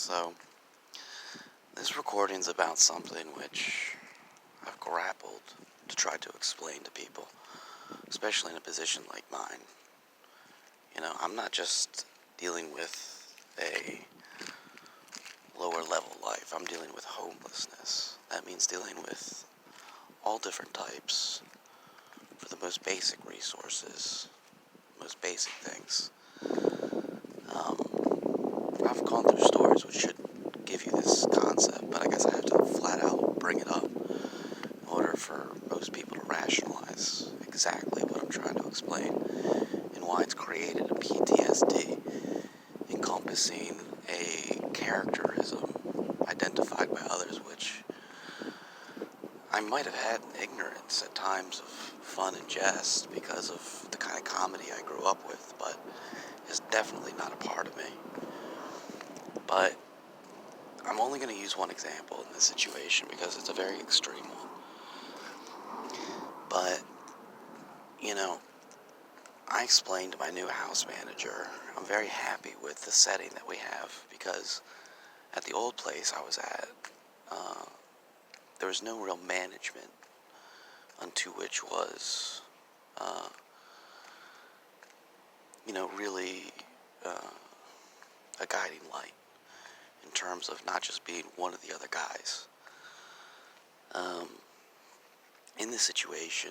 So, this recording's about something which I've grappled to try to explain to people, especially in a position like mine. I'm not just dealing with a lower level life, I'm dealing with homelessness. That means dealing with all different types for the most basic resources, most basic things. I've gone through stories which should give you this concept, but I guess I have to flat out bring it up in order for most people to rationalize exactly what I'm trying to explain and why it's created a PTSD encompassing a characterism identified by others which I might have had in ignorance at times of fun and jest because of the kind of comedy I grew up with, but is definitely not a part of me. But I'm only going to use one example in this situation because it's a very extreme one. But, I explained to my new house manager, I'm very happy with the setting that we have because at the old place I was at, there was no real management unto which was, really a guiding light in terms of not just being one of the other guys. In this situation,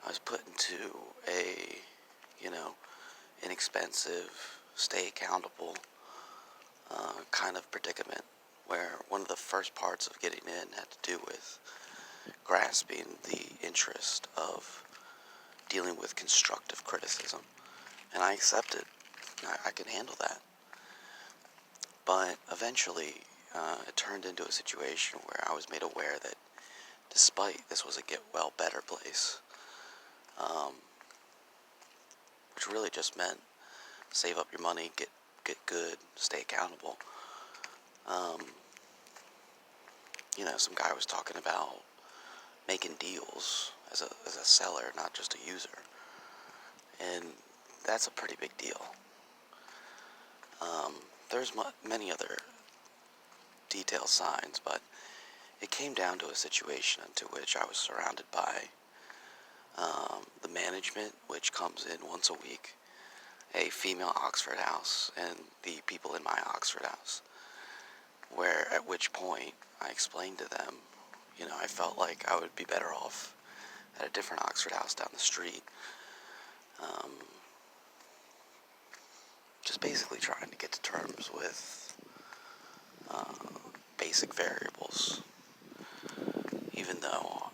I was put into a, inexpensive, stay accountable kind of predicament where one of the first parts of getting in had to do with grasping the interest of dealing with constructive criticism. And I accepted. I can handle that. But eventually, it turned into a situation where I was made aware that despite this was a get well better place, which really just meant save up your money, get good, stay accountable. Some guy was talking about making deals as a seller, not just a user, and that's a pretty big deal. There's many other detailed signs, but it came down to a situation into which I was surrounded by the management, which comes in once a week, a female Oxford house, and the people in my Oxford house, where at which point I explained to them, I felt like I would be better off at a different Oxford house down the street, just basically trying to get to terms with basic variables, even though,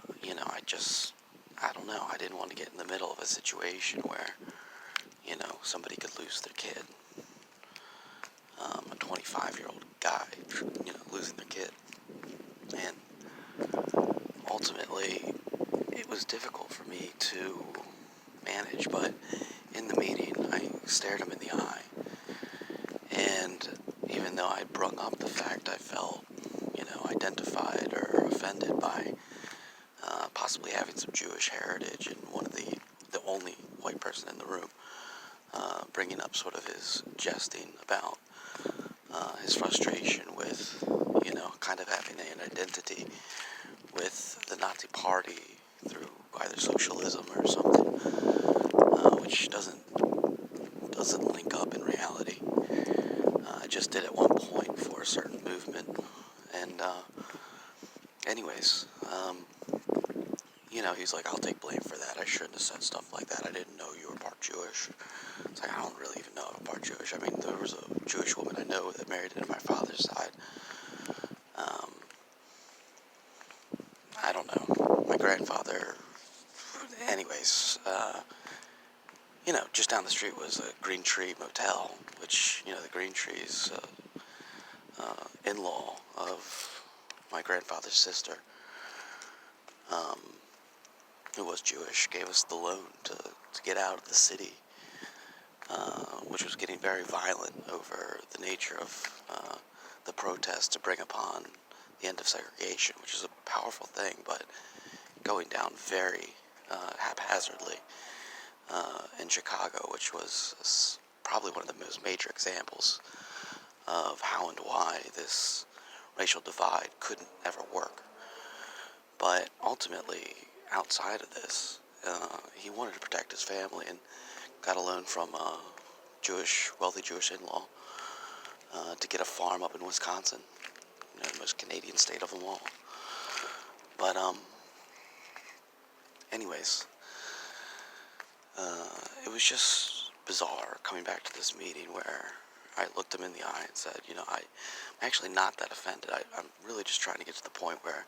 I don't know, I didn't want to get in the middle of a situation where, somebody could lose their kid. A 25-year-old guy, losing their kid. And ultimately, it was difficult for me to manage, but in the meeting, I stared him in the eye. And even though I brung up the fact I felt, identified or offended by possibly having some Jewish heritage and one of the only white person in the room, bringing up sort of his jesting about his frustration with, kind of having an identity with the Nazi Party through either socialism or something, which doesn't link up in reality. I just did at one point for a certain movement, and anyways, he's like, I'll take blame for that. I shouldn't have said stuff like that. I didn't know you were part Jewish. It's like, I don't really even know I'm part Jewish. I mean, there was a Jewish woman I know that married into my father's side. I don't know. My grandfather, anyways, just down the street was a Green Tree Motel, which, the Green Tree's in-law of my grandfather's sister, who was Jewish, gave us the loan to get out of the city, which was getting very violent over the nature of the protest to bring upon the end of segregation, which is a powerful thing, but going down very haphazardly in Chicago, which was probably one of the most major examples of how and why this racial divide couldn't ever work. But ultimately, outside of this, he wanted to protect his family and got a loan from a wealthy Jewish in-law to get a farm up in Wisconsin, the most Canadian state of them all. But anyways, it was just bizarre coming back to this meeting where I looked him in the eye and said, I'm actually not that offended. I'm really just trying to get to the point where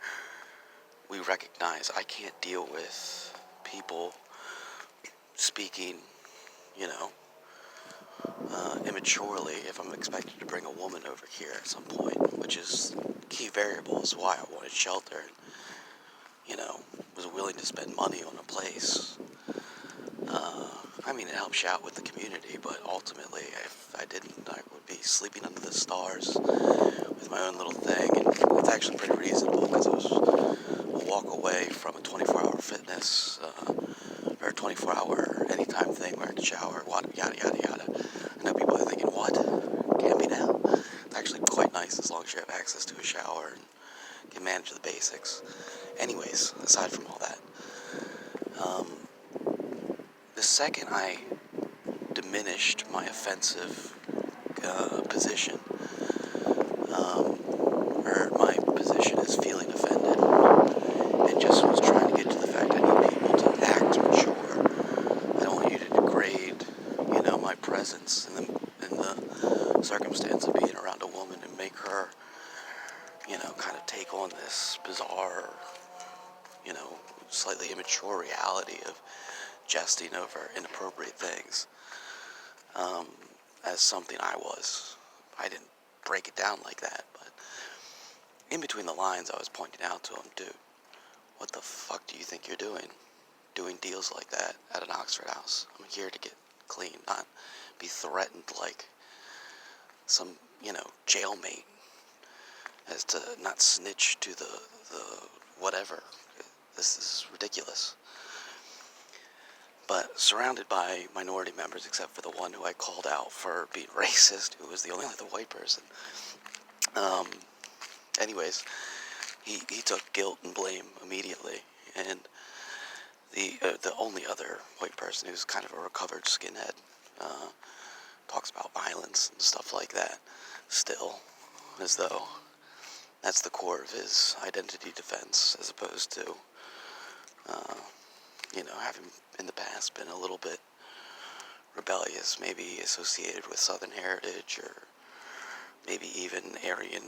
we recognize I can't deal with people speaking, immaturely if I'm expected to bring a woman over here at some point, which is key variables why I wanted shelter and, was willing to spend money on a place. It helps you out with the community, but ultimately, if I didn't, I would be sleeping under the stars with my own little thing, and it's actually pretty reasonable because it was a walk away from a 24-hour fitness, or a 24-hour anytime thing where I could shower, yada, yada, yada. I know people are thinking, what? Can't be now. It's actually quite nice as long as you have access to a shower and can manage the basics. Anyways, aside from all that, the second I diminished my offensive position, or my position as feeling offended, and just was trying to get to the fact I need people to act mature. I don't want you to degrade, my presence in the circumstance of being around a woman and make her, kind of take on this bizarre, slightly immature reality of jesting over inappropriate things, as something I was. I didn't break it down like that, but in between the lines I was pointing out to him, dude, what the fuck do you think you're doing? Doing deals like that at an Oxford house. I'm here to get clean, not be threatened like some, jailmate as to not snitch to the whatever. This is ridiculous. But surrounded by minority members, except for the one who I called out for being racist, who was the only other white person. Anyways, he took guilt and blame immediately, and the only other white person who's kind of a recovered skinhead talks about violence and stuff like that still, as though that's the core of his identity defense, as opposed to having in the past been a little bit rebellious, maybe associated with Southern heritage, or maybe even Aryan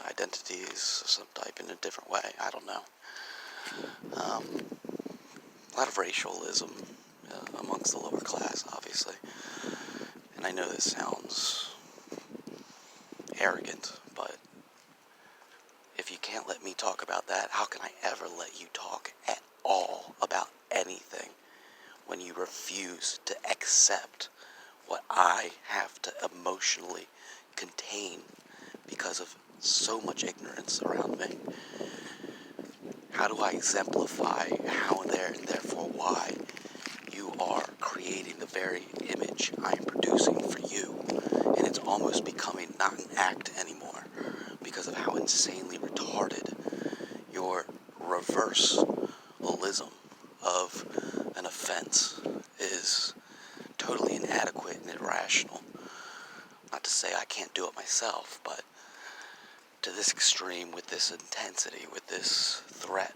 identities of some type in a different way. I don't know. A lot of racialism amongst the lower class, obviously. And I know this sounds arrogant, but if you can't let me talk about that, how can I ever let you talk at all about anything when you refuse to accept what I have to emotionally contain because of so much ignorance around me? How do I exemplify how and therefore why you are creating the very image I am producing for you, and it's almost becoming not an act anymore because of how insanely retarded your reversalism of an offense is? Totally inadequate and irrational. Not to say I can't do it myself, but to this extreme, with this intensity, with this threat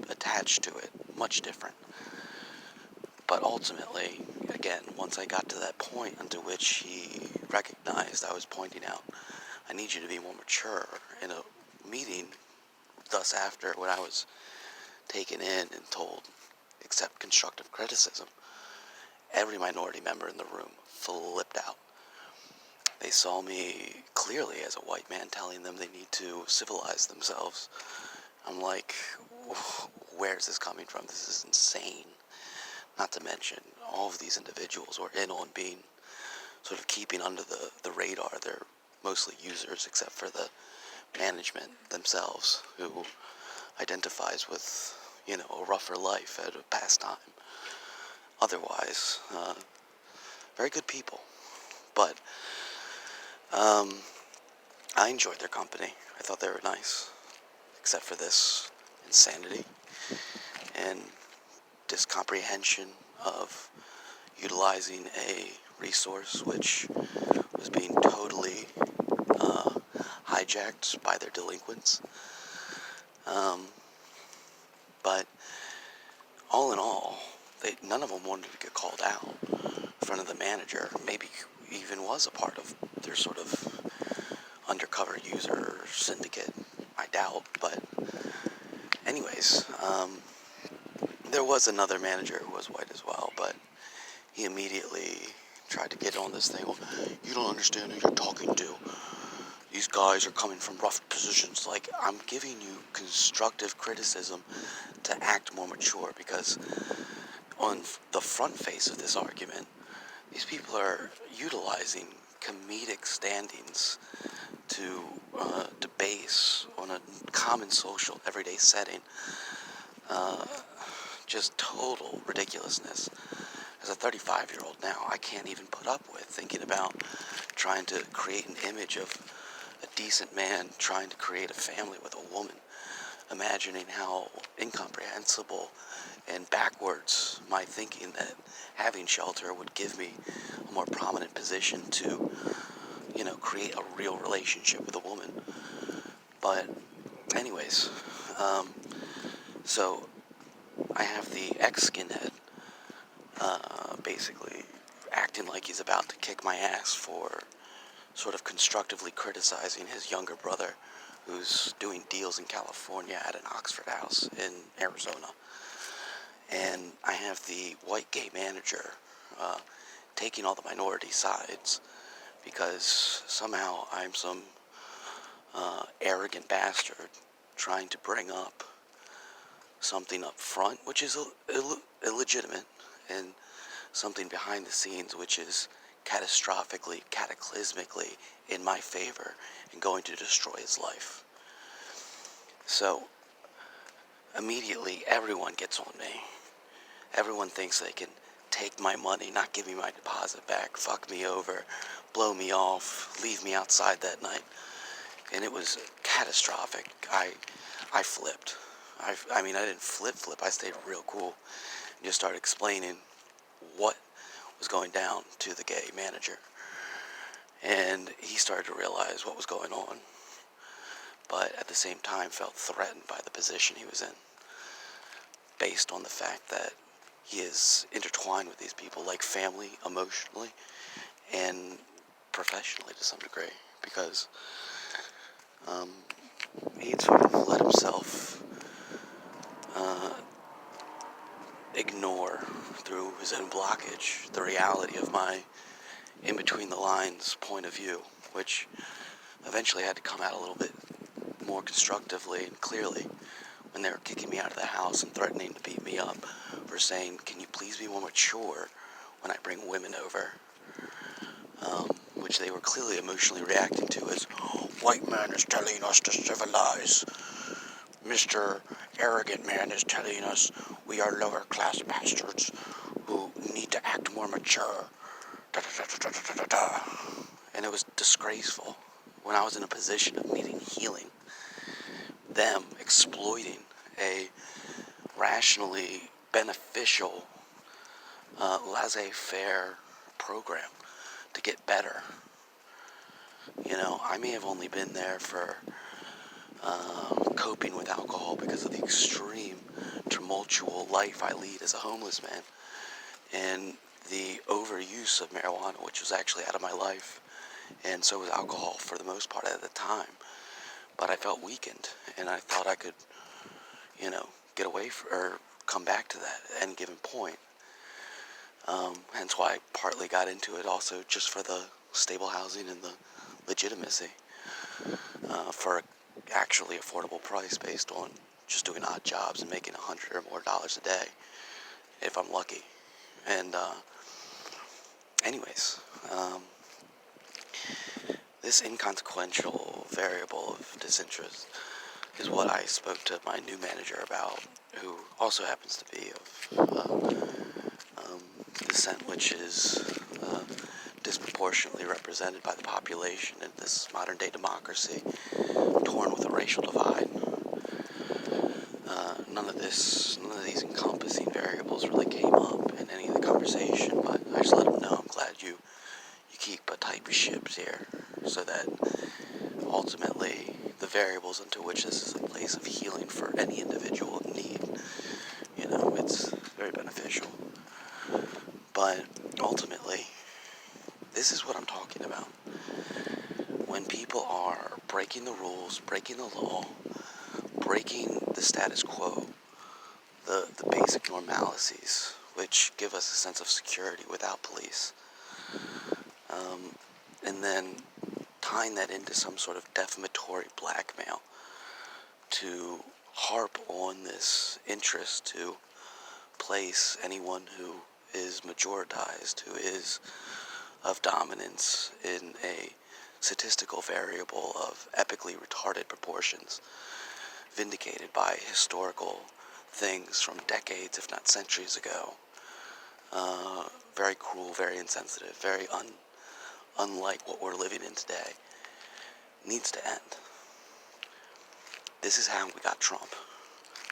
attached to it, much different. But ultimately, again, once I got to that point unto which he recognized I was pointing out, I need you to be more mature, in a meeting thus after, when I was taken in and told, accept constructive criticism, every minority member in the room flipped out. They saw me clearly as a white man telling them they need to civilize themselves. I'm like, where's this coming from? This is insane. Not to mention, all of these individuals were in on being sort of keeping under the radar. They're mostly users, except for the management themselves, who identifies with, a rougher life at a pastime. Otherwise, very good people. But Um, I enjoyed their company. I thought they were nice, except for this insanity and discomprehension of utilizing a resource which was being totally uh, hijacked by their delinquents. Um, but all in all, none of them wanted to get called out in front of the manager. Maybe even was a part of their sort of undercover user syndicate. I doubt, but anyways, there was another manager who was white as well, but he immediately tried to get on this thing. Well, you don't understand who you're talking to. These guys are coming from rough positions. Like, I'm giving you constructive criticism to act more mature, because on the front face of this argument, these people are utilizing comedic standings to debase on a common social everyday setting. Just total ridiculousness. As a 35-year-old now, I can't even put up with thinking about trying to create an image of a decent man trying to create a family with a woman, imagining how incomprehensible and backwards my thinking that having shelter would give me a more prominent position to, create a real relationship with a woman. But anyways, so I have the ex-skinhead basically acting like he's about to kick my ass for sort of constructively criticizing his younger brother who's doing deals in California at an Oxford house in Arizona. And I have the white gay manager taking all the minority sides because somehow I'm some arrogant bastard trying to bring up something up front, which is illegitimate, and something behind the scenes, which is catastrophically, cataclysmically in my favor and going to destroy his life. So, immediately, everyone gets on me. Everyone thinks they can take my money, not give me my deposit back, fuck me over, blow me off, leave me outside that night. And it was catastrophic. I flipped. I mean, I didn't flip, I stayed real cool and just started explaining what was going down to the gay manager. And he started to realize what was going on, but at the same time felt threatened by the position he was in, based on the fact that he is intertwined with these people like family, emotionally, and professionally to some degree, because he had sort of let himself ignore, through his own blockage, the reality of my in between the lines point of view, which eventually had to come out a little bit more constructively and clearly when they were kicking me out of the house and threatening to beat me up for saying, can you please be more mature when I bring women over? Which they were clearly emotionally reacting to as, white man is telling us to civilize. Mr. Arrogant man is telling us we are lower class bastards who need to act more mature. Da, da, da, da, da, da, da. And it was disgraceful when I was in a position of needing healing. Them exploiting a rationally beneficial, laissez-faire program to get better. I may have only been there for coping with alcohol because of the extreme tumultuous life I lead as a homeless man, and the overuse of marijuana, which was actually out of my life, and so was alcohol for the most part at the time. But I felt weakened, and I thought I could, get away or come back to that at any given point. Hence why I partly got into it also just for the stable housing and the legitimacy for actually affordable price based on just doing odd jobs and making $100 or more a day if I'm lucky. And anyways, this inconsequential variable of disinterest is what I spoke to my new manager about, who also happens to be of descent which is disproportionately represented by the population in this modern-day democracy, torn with a racial divide. None of these encompassing variables really came up in any of the conversation, but I just let them know I'm glad you keep a tight ship here, so that ultimately the variables into which this is a place of healing for any individual in need, it's very beneficial. But ultimately, this is what I'm talking about. When people are breaking the rules, breaking the law, breaking the status quo, the basic normalities, which give us a sense of security without police, and then tying that into some sort of defamatory blackmail to harp on this interest to place anyone who is majoritized, who is of dominance in a statistical variable of epically retarded proportions, vindicated by historical things from decades, if not centuries ago. Very cruel, very insensitive, very unlike what we're living in today, needs to end. This is how we got Trump.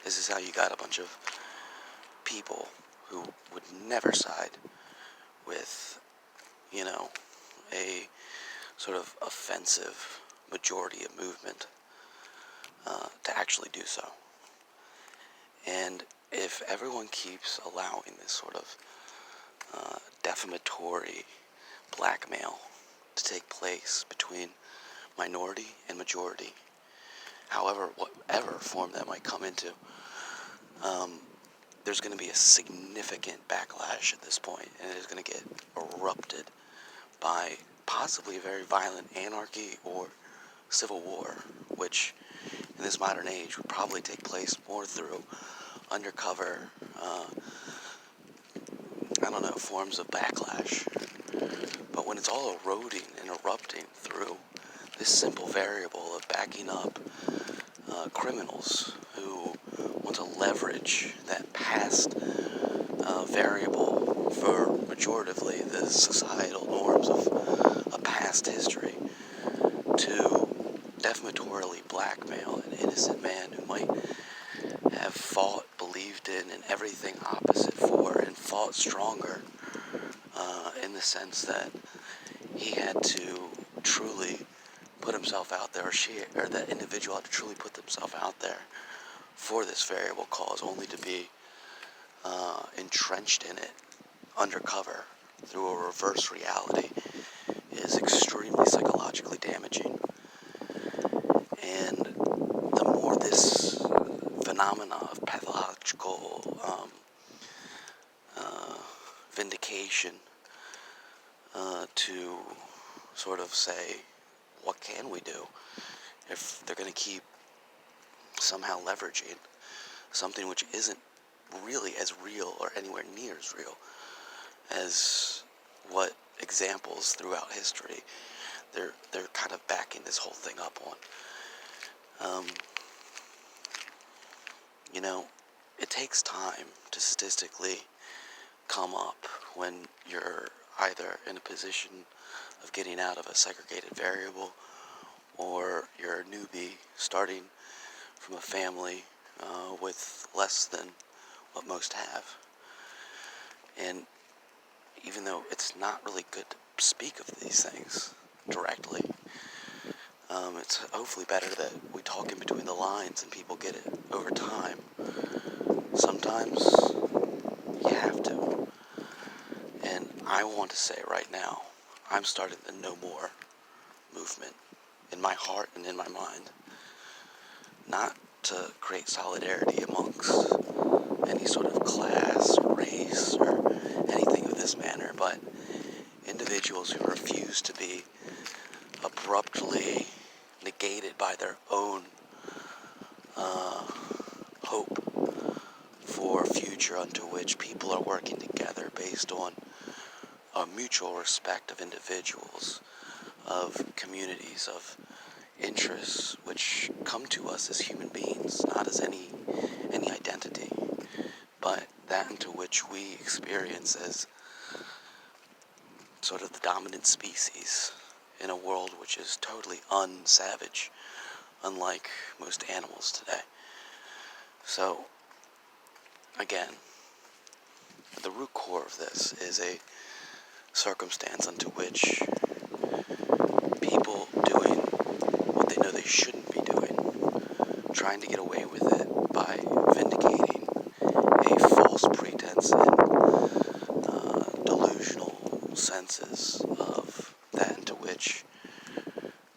This is how you got a bunch of people who would never side with, a sort of offensive majority of movement to actually do so. And if everyone keeps allowing this sort of defamatory blackmail to take place between minority and majority, whatever form that might come into, there's going to be a significant backlash at this point, and it is going to get erupted by possibly very violent anarchy or civil war, which in this modern age would probably take place more through undercover, forms of backlash. But when it's all eroding and erupting through this simple variable of backing up criminals who want to leverage that past variable for majoratively the societal norms of a past history to defamatorily blackmail an innocent man who might have fought, believed in, and everything opposite for, and fought stronger in the sense that he had to truly put himself out there, or that individual had to truly put themselves out there for this variable cause, only to be entrenched in it undercover through a reverse reality, is extremely psychologically damaging. And the more this phenomena of pathological vindication to sort of say, what can we do if they're going to keep somehow leveraging something which isn't really as real or anywhere near as real as what examples throughout history they're kind of backing this whole thing up on. It takes time to statistically come up when you're either in a position of getting out of a segregated variable, or you're a newbie starting from a family with less than what most have. And even though it's not really good to speak of these things directly, it's hopefully better that we talk in between the lines and people get it over time. Sometimes you have to. And I want to say right now, I'm starting the No More movement in my heart and in my mind. Not to create solidarity amongst any sort of class, race, or anything of this manner, but individuals who refuse to be abruptly negated by their own hope for a future unto which people are working together based on a mutual respect of individuals, of communities, of interests which come to us as human beings, not as any identity, but that into which we experience as sort of the dominant species in a world which is totally unsavage, unlike most animals today. So, again, the root core of this is a circumstance unto which people doing what they know they shouldn't be doing, trying to get away with it by vindicating a false pretense and delusional senses of that into which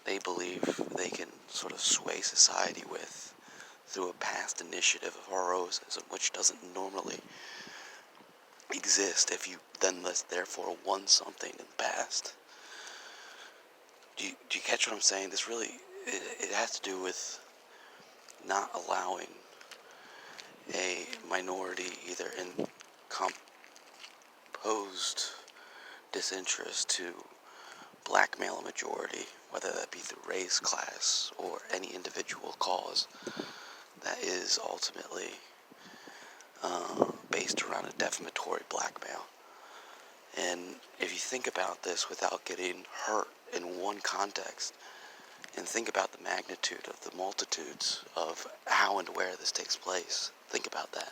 they believe they can sort of sway society with through a past initiative of heroism, which doesn't normally exist if you then therefore won something in the past. Do you catch what I'm saying? This really, it has to do with not allowing a minority, either in composed disinterest, to blackmail a majority, whether that be through race, class, or any individual cause that is ultimately based around a defamatory blackmail. And if you think about this without getting hurt in one context, and think about the magnitude of the multitudes of how and where this takes place, think about that.